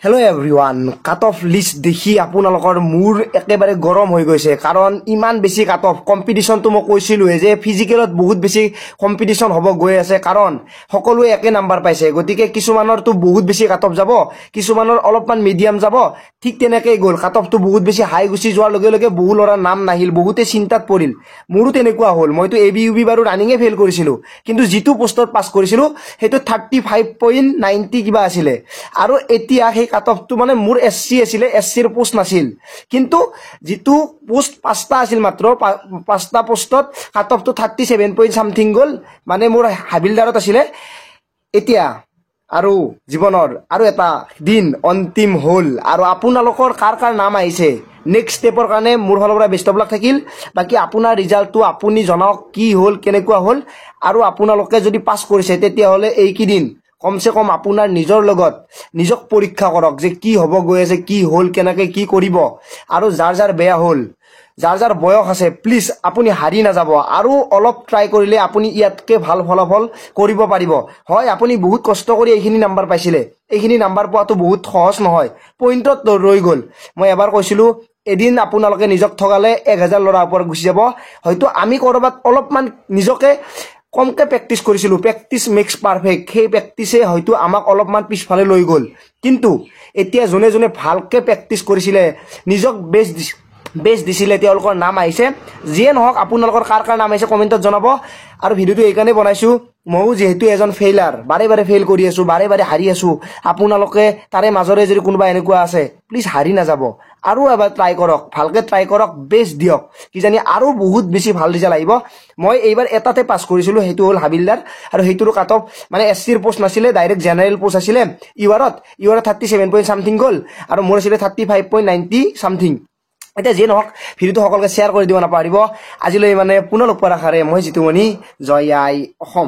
Hello everyone, cut-off list দেখি আপোনালোকৰ মোৰ একেবাৰে গৰম হৈ গৈছে কাৰণ ইমান বেছি cut-off কম্পিটিশন তো মই কৈছিলো যে ফিজিক্যালত বহুত বেছি কম্পিটিশন হ'ব গৈ আছে কাৰণ সকলোৱে একে নাম্বাৰ পাইছে গতিকে কিছুমানৰ তো বহুত বেছি cut-off যাব কিছুমানৰ অলপমান মিডিয়াম যাব ঠিক তেনেকৈ গ'ল cut-off তো বহুত বেছি হাই গুছি যোৱাৰ লগে লগে বহু লৰা নাম নাহিল বহুতে চিন্তাত পৰিল মোৰো তেনেকুৱা হ'ল মইতো এবিইউবি বাৰো ৰানিংয়ে ফেল কৰিছিলো কিন্তু জিতু পোষ্টত পাস কৰিছিলো হেতু 35.90 কিবা আছিল আৰু এতিয়া cut-off to মানে মোৰ এসসি আছিল এসসিৰ পোষ্ট নাছিল কিন্তু যেটো পোষ্ট পাঁচটা আছিল মাত্ৰ পাঁচটা পোষ্টত cut-off to 37 point something গল মানে মোৰ হাবিলদাৰত আছিল এতিয়া আৰু জীৱনৰ আৰু এটা দিন অন্তিম হল আৰু আপোনালোকৰ কাৰ নাম আহিছে নেক্সট স্টেপৰ কাৰণে মোৰ ফালৰ পৰা বেষ্ট অফ লাক থাকিল বাকি আপোনাৰ ৰিজাল্টটো আপুনি জনাওক কি হল কেনেকুৱা হল আৰু আপোনালোকে যদি পাস কৰিছে তেতিয়া হলে এই কি দিন কমসে কম আপোনাৰ নিজৰ লগত নিজক পৰীক্ষা কৰক যে কি হ'ব গৈ আছে কি হল কেনেকৈ কি কৰিব আৰু যাৰ বেয়া হল যাৰ বয়স আছে প্লিজ আপুনি হাৰি না যাব আৰু অলপ ট্ৰাই কৰিলে আপুনি ইয়াতকে ভাল ফলাফল কৰিব পাৰিব হয় আপুনি বহুত কষ্ট কৰি এইখিনি নাম্বাৰ পাইছিলে এইখিনি নাম্বাৰ পোৱাটো বহুত সহজ নহয় পইণ্টত ৰৈ গল মই এবাৰ কৈছিলো এদিন আপোনালোকে নিজক ঠগালে 1000 লৰা ওপৰত গুছি যাব হয়তো আমি কৰবাত অলপমান নিজকে কমকে প্ৰেক্টিস কৰিছিলো প্ৰেক্টিস মেক্স পাৰফেক্ট সেই প্ৰেক্টিসে হয়তো আমাক অলপমান পিছফালে লৈ গল কিন্তু এতিয়া জনে ভালকে প্ৰেক্টিস কৰিছিলে নিজক বেস্ট দিছিলে তেওঁলোকৰ নাম আহিছে যিয়ে নহক আপোনালোকৰ কাৰ নাম আহিছে কমেন্টত জনাব আৰু ভিডিওটো এইকাৰণে বনাইছো মই যেহেতু এজন ফেইলাৰ বাৰে ফেইল কৰি আছো বাৰে হাৰি আছো আপোনালোকে তাৰে মাজৰে যদি কোনোবা এনেকুৱা আছে প্লিজ হাৰি না যাব আৰু এবাৰ ট্ৰাই কৰক ভালকে ট্ৰাই কৰক বেস্ট দিয়ক কি জানি আৰু বহুত বেছি ভাল ৰিজাল্ট আহিব মই এইবাৰ এটাতে পাস কৰিছিলো হেতু হল হাবিলদাৰ আৰু হেতুৰ কাটঅফ মানে এসসিৰ পোষ্ট নাছিলে ডাইৰেক্ট জেনাৰেল পোষ্ট আছিল ইউআৰত 37 point something গল আৰু মোৰ আছিল 35.90 something এতিয়া যে নহক ভিডিওটো সকলোকে শেয়াৰ কৰি দিব নাপাৰিব আজিলৈ মানে পুনৰ লগ পোৱাৰ আশাৰে মই জিতুমণি জয় আই অসম।